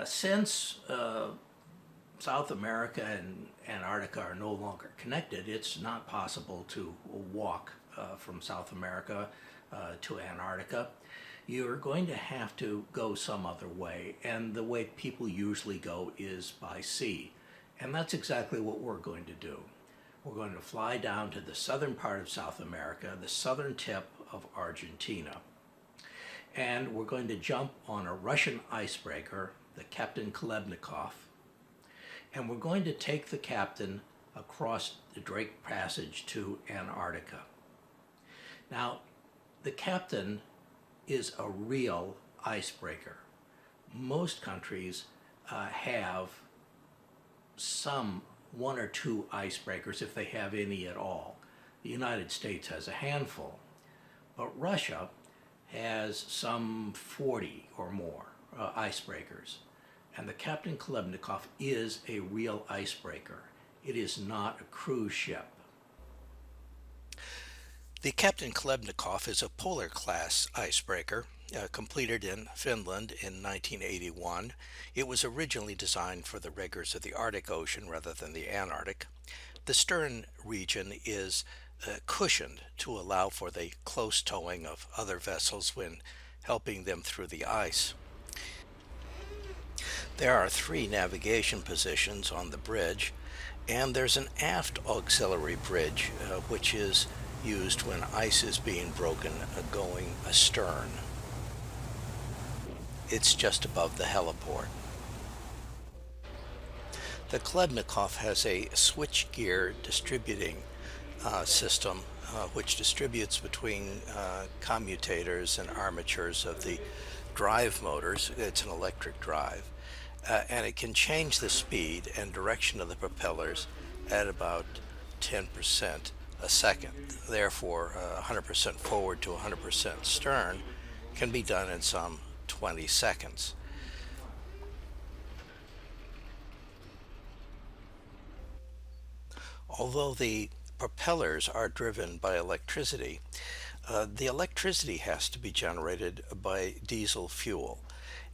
Since South America and Antarctica are no longer connected, it's not possible to walk from South America to Antarctica. You're going to have to go some other way, and the way people usually go is by sea. And that's exactly what we're going to do. We're going to fly down to the southern part of South America, the southern tip of Argentina. And we're going to jump on a Russian icebreaker, the Kapitan Khlebnikov, and we're going to take the captain across the Drake Passage to Antarctica. Now, the captain is a real icebreaker. Most countries have one or two icebreakers, if they have any at all. The United States has a handful, but Russia has some 40 or more icebreakers. And the Kapitan Khlebnikov is a real icebreaker. It is not a cruise ship. The Kapitan Khlebnikov is a polar class icebreaker completed in Finland in 1981. It was originally designed for the rigors of the Arctic Ocean rather than the Antarctic. The stern region is cushioned to allow for the close towing of other vessels when helping them through the ice. There are 3 navigation positions on the bridge, and there's an aft auxiliary bridge which is used when ice is being broken going astern. It's just above the heliport. The Khlebnikov has a switchgear distributing system which distributes between commutators and armatures of the drive motors. It's an electric drive. And it can change the speed and direction of the propellers at about 10% a second. Therefore, 100% forward to 100% stern can be done in some 20 seconds. Although the propellers are driven by electricity, the electricity has to be generated by diesel fuel,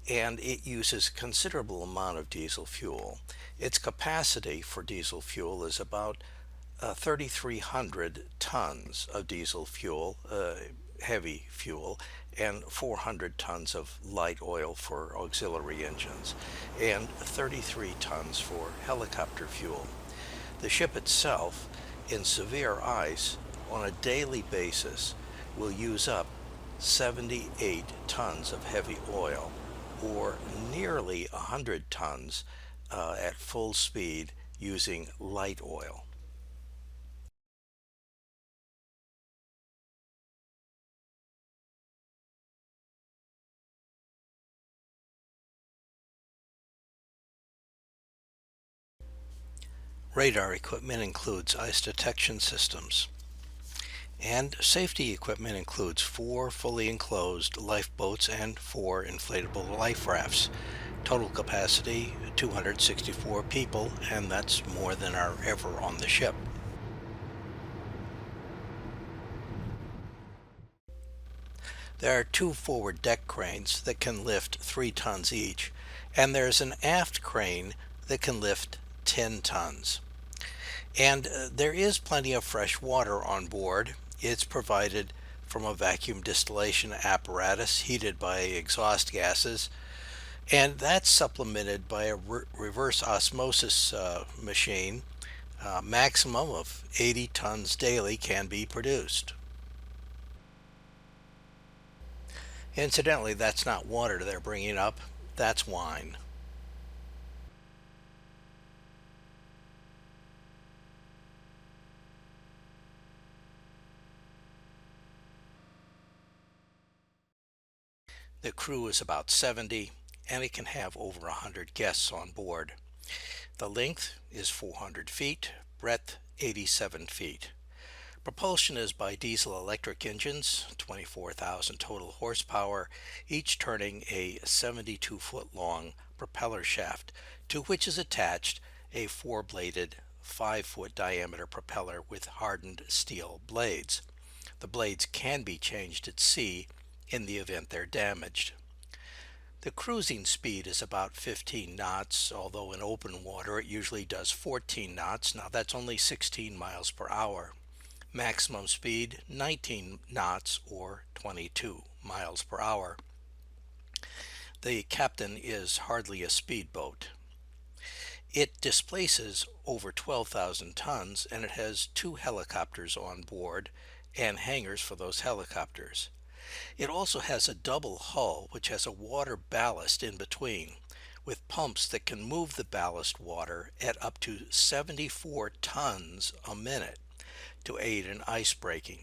and it uses a considerable amount of diesel fuel. Its capacity for diesel fuel is about 3,300 tons of diesel fuel, heavy fuel, and 400 tons of light oil for auxiliary engines, and 33 tons for helicopter fuel. The ship itself, in severe ice, on a daily basis, will use up 78 tons of heavy oil, or nearly 100 tons at full speed using light oil. Radar equipment includes ice detection systems, and safety equipment includes 4 fully enclosed lifeboats and 4 inflatable life rafts. Total capacity 264 people, and that's more than are ever on the ship. There are 2 forward deck cranes that can lift 3 tons each, and there's an aft crane that can lift 10 tons. And there is plenty of fresh water on board. It's provided from a vacuum distillation apparatus heated by exhaust gases, and that's supplemented by a reverse osmosis machine. Maximum of 80 tons daily can be produced. Incidentally, that's not water they're bringing up, that's wine. The crew is about 70, and it can have over 100 guests on board. The length is 400 feet, breadth 87 feet. Propulsion is by diesel-electric engines, 24,000 total horsepower, each turning a 72-foot-long propeller shaft, to which is attached a 4-bladed, 5-foot diameter propeller with hardened steel blades. The blades can be changed at sea in the event they're damaged. The cruising speed is about 15 knots, although in open water it usually does 14 knots. Now that's only 16 miles per hour. Maximum speed 19 knots or 22 miles per hour. The Kapitan is hardly a speedboat. It displaces over 12,000 tons, and it has 2 helicopters on board and hangars for those helicopters. It also has a double hull which has a water ballast in between, with pumps that can move the ballast water at up to 74 tons a minute to aid in ice breaking.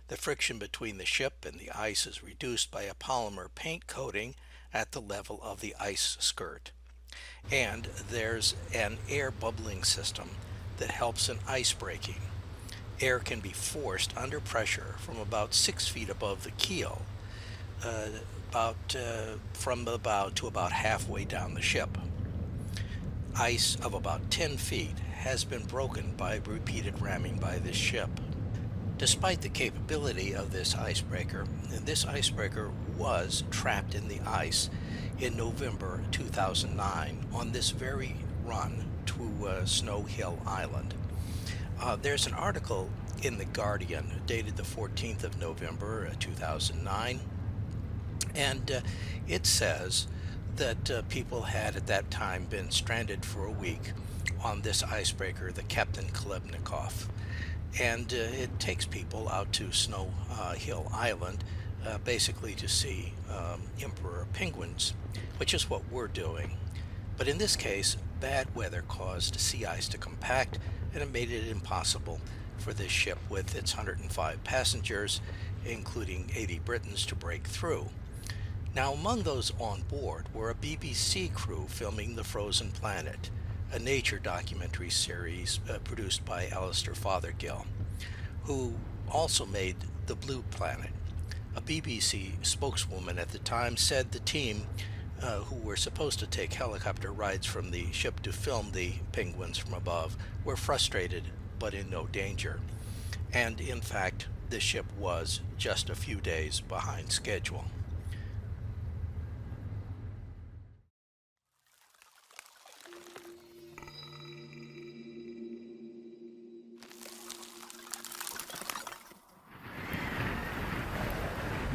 The friction between the ship and the ice is reduced by a polymer paint coating at the level of the ice skirt. And there's an air bubbling system that helps in ice breaking. Air can be forced under pressure from about 6 feet above the keel, from the bow to about halfway down the ship. Ice of about 10 feet has been broken by repeated ramming by this ship. Despite the capability of this icebreaker was trapped in the ice in November 2009 on this very run to Snow Hill Island. There's an article in The Guardian dated the 14th of November 2009, and it says that people had at that time been stranded for a week on this icebreaker, the Captain Khlebnikov. And it takes people out to Snow Hill Island basically to see emperor penguins, which is what we're doing. But in this case, bad weather caused sea ice to compact, and it made it impossible for this ship with its 105 passengers, including 80 Britons, to break through. Now, among those on board were a BBC crew filming The Frozen Planet, a nature documentary series produced by Alistair Fothergill, who also made The Blue Planet. A BBC spokeswoman at the time said the team, who were supposed to take helicopter rides from the ship to film the penguins from above, were frustrated but in no danger. And in fact, the ship was just a few days behind schedule.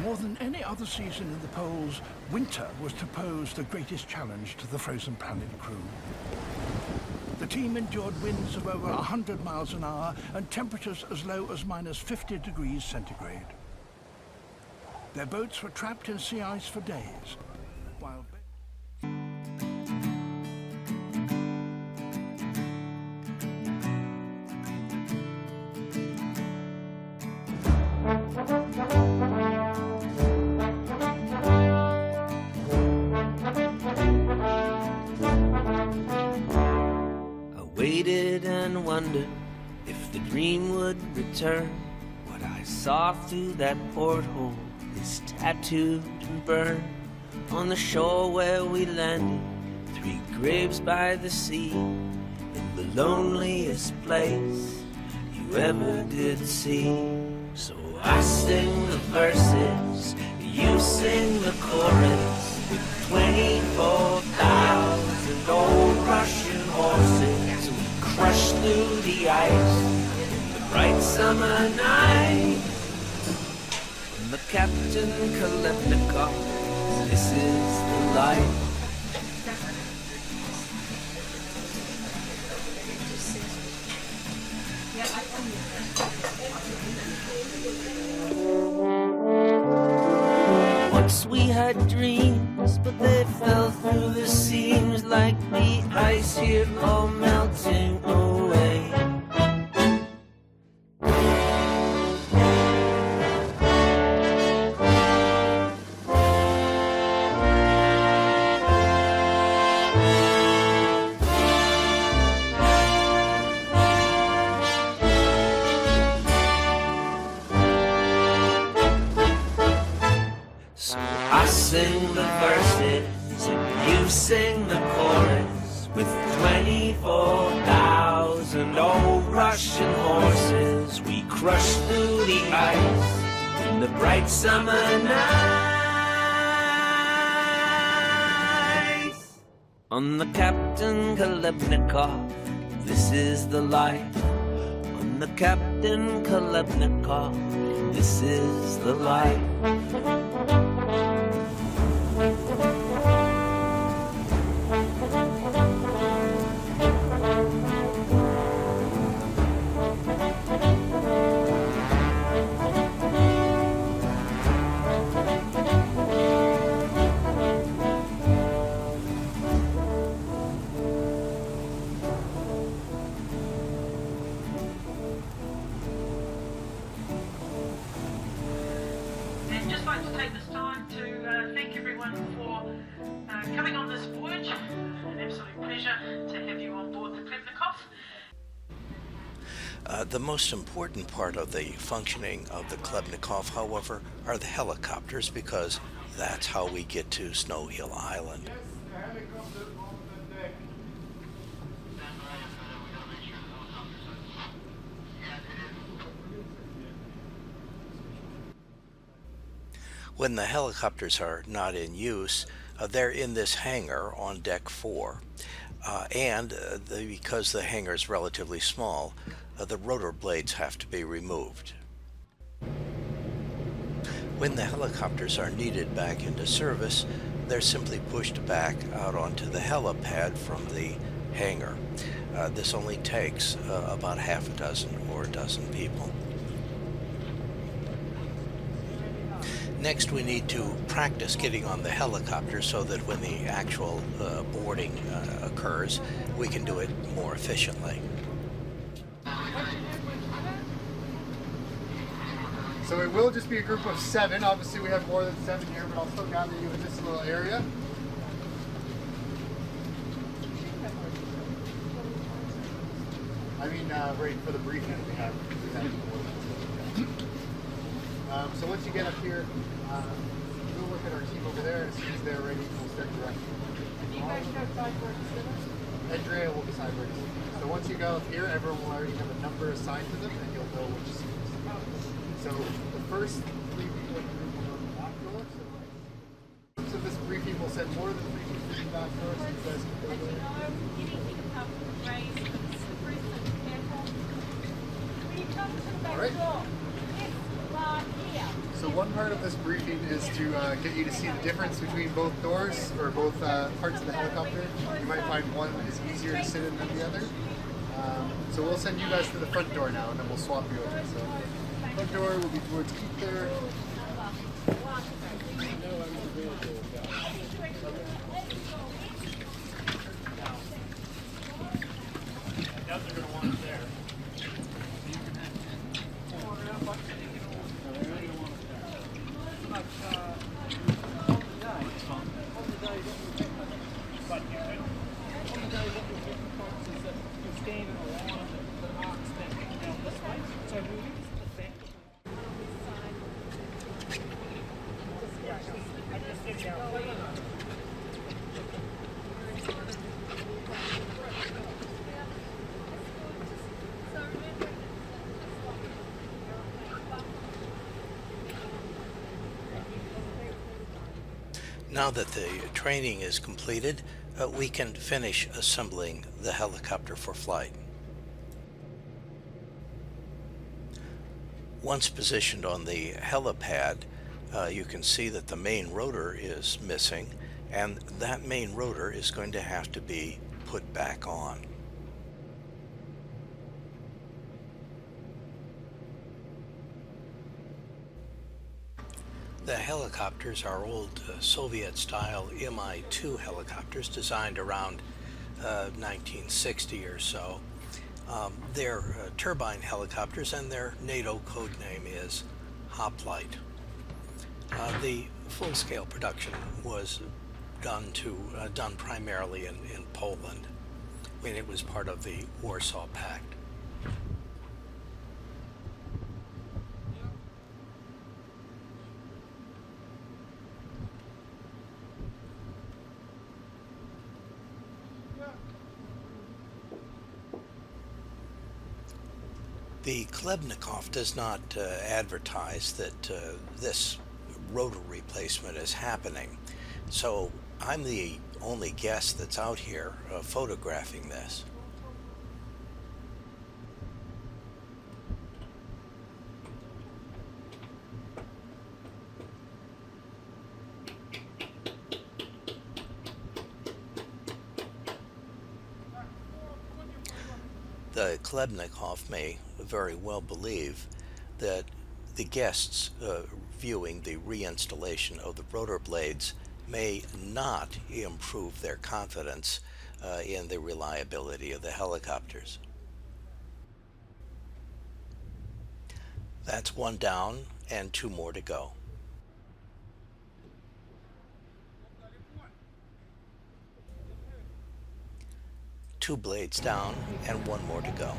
More than any other season in the poles, winter was to pose the greatest challenge to the Frozen Planet crew. The team endured winds of over 100 miles an hour and temperatures as low as minus 50 degrees centigrade. Their boats were trapped in sea ice for days, while waited and wondered if the dream would return. What I saw through that porthole is tattooed and burned on the shore where we landed, 3 graves by the sea, in the loneliest place you ever did see. So I sing the verses, you sing the chorus, with 24,000 old Russian horses. Crush through the ice in the bright summer night. And the Captain Khlebnikov, this is the life. Once we had dreams, but they fell through the seams like the ice here all melting away. I sing the verses and you sing the chorus, with 24,000 old Russian horses. We crush through the ice in the bright summer night. On the Captain Khlebnikov, this is the life. On the Captain Khlebnikov, this is the life. And just like to take this time to thank everyone for coming on this voyage. An absolute pleasure to have you on board the Khlebnikov. The most important part of the functioning of the Khlebnikov, however, are the helicopters, because that's how we get to Snow Hill Island. When the helicopters are not in use, they're in this hangar on deck 4, because the hangar is relatively small, the rotor blades have to be removed. When the helicopters are needed back into service, they're simply pushed back out onto the helipad from the hangar. This only takes about half a dozen or a dozen people. Next, we need to practice getting on the helicopter so that when the actual boarding occurs, we can do it more efficiently. So it will just be a group of 7. Obviously we have more than 7 here, but I'll still gather you in this little area. I mean, right for the briefing we have so once you get up here, we'll look at our team over there. As soon as they're ready, we'll start directing. And you guys know side where to sit us? Andrea will decide where to sit. So once you go up here, everyone will already have a number assigned to them, and you'll know which seat. So the first 3 people in the group will go to the back door. So this briefing will send more than 3 people to the back door, so you guys can go there. All right. So one part of this briefing is to get you to see the difference between both doors, or both parts of the helicopter. You might find one is easier to sit in than the other. So we'll send you guys to the front door now, and then we'll swap you over. So front door will be towards Keith there. Now that the training is completed, we can finish assembling the helicopter for flight. Once positioned on the helipad, you can see that the main rotor is missing, and that main rotor is going to have to be put back on. The helicopters are old Soviet-style Mi-2 helicopters designed around 1960 or so. They're turbine helicopters, and their NATO code name is Hoplite. The full-scale production was done primarily in Poland, when it was part of the Warsaw Pact. The Khlebnikov does not advertise that this rotor replacement is happening, so I'm the only guest that's out here photographing this. The Khlebnikov may very well believe that the guests viewing the reinstallation of the rotor blades may not improve their confidence in the reliability of the helicopters. That's one down and two more to go. Two blades down and one more to go.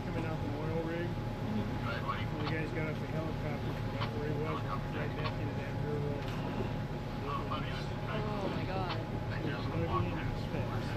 Coming out from an oil rig. And the guys got off the helicopter from about where he was, right back into that rear wall. Oh my god. It was muddy and it was fast.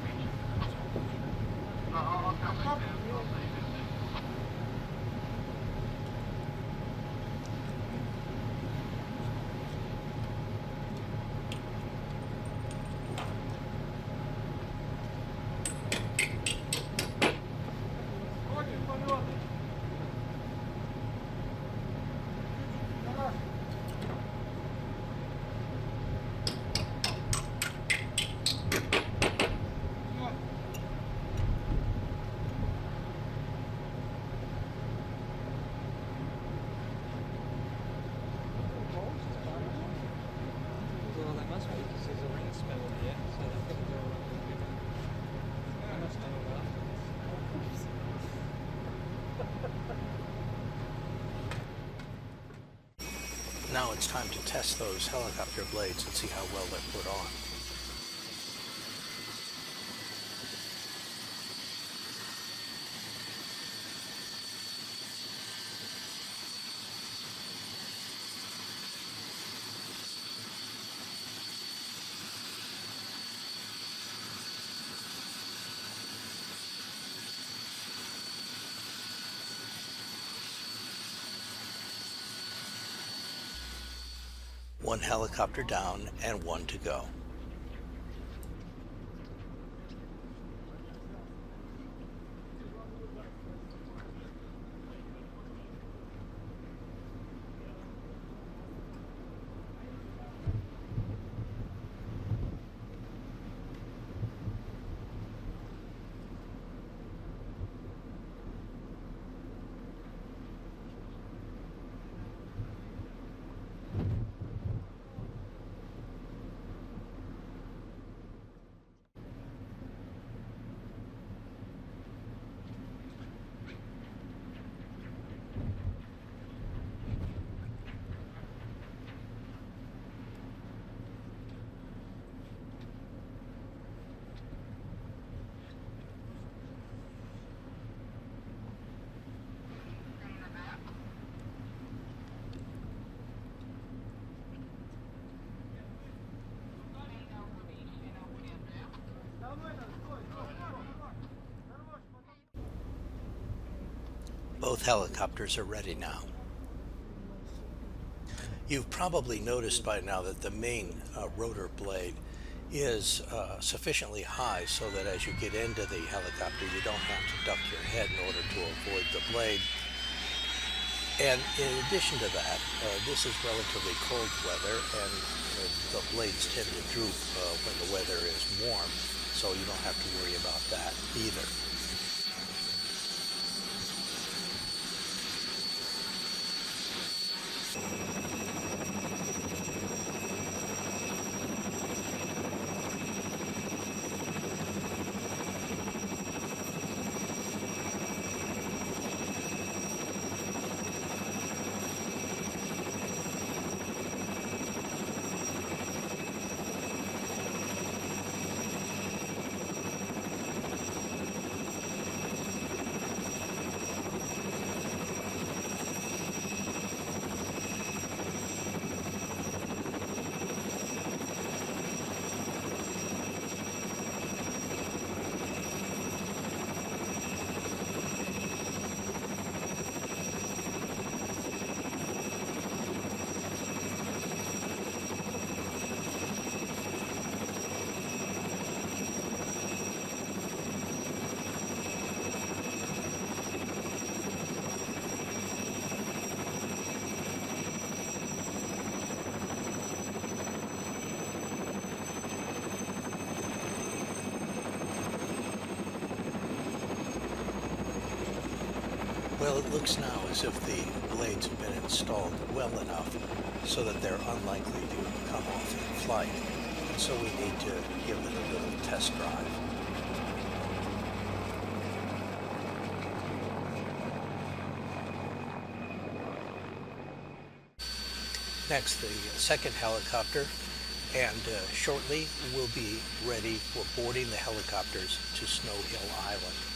Well, they must be because there's a ring spell here, so they've got to go around the river. They must know that. Now it's time to test those helicopter blades and see how well they're put on. One helicopter down and one to go. Both helicopters are ready now. You've probably noticed by now that the main rotor blade is sufficiently high so that as you get into the helicopter you don't have to duck your head in order to avoid the blade. And in addition to that, this is relatively cold weather, and the blades tend to droop when the weather is warm, so you don't have to worry about that either. Well, it looks now as if the blades have been installed well enough so that they're unlikely to come off in flight. And so we need to give it a little test drive. Next, the second helicopter, and shortly we'll be ready for boarding the helicopters to Snow Hill Island.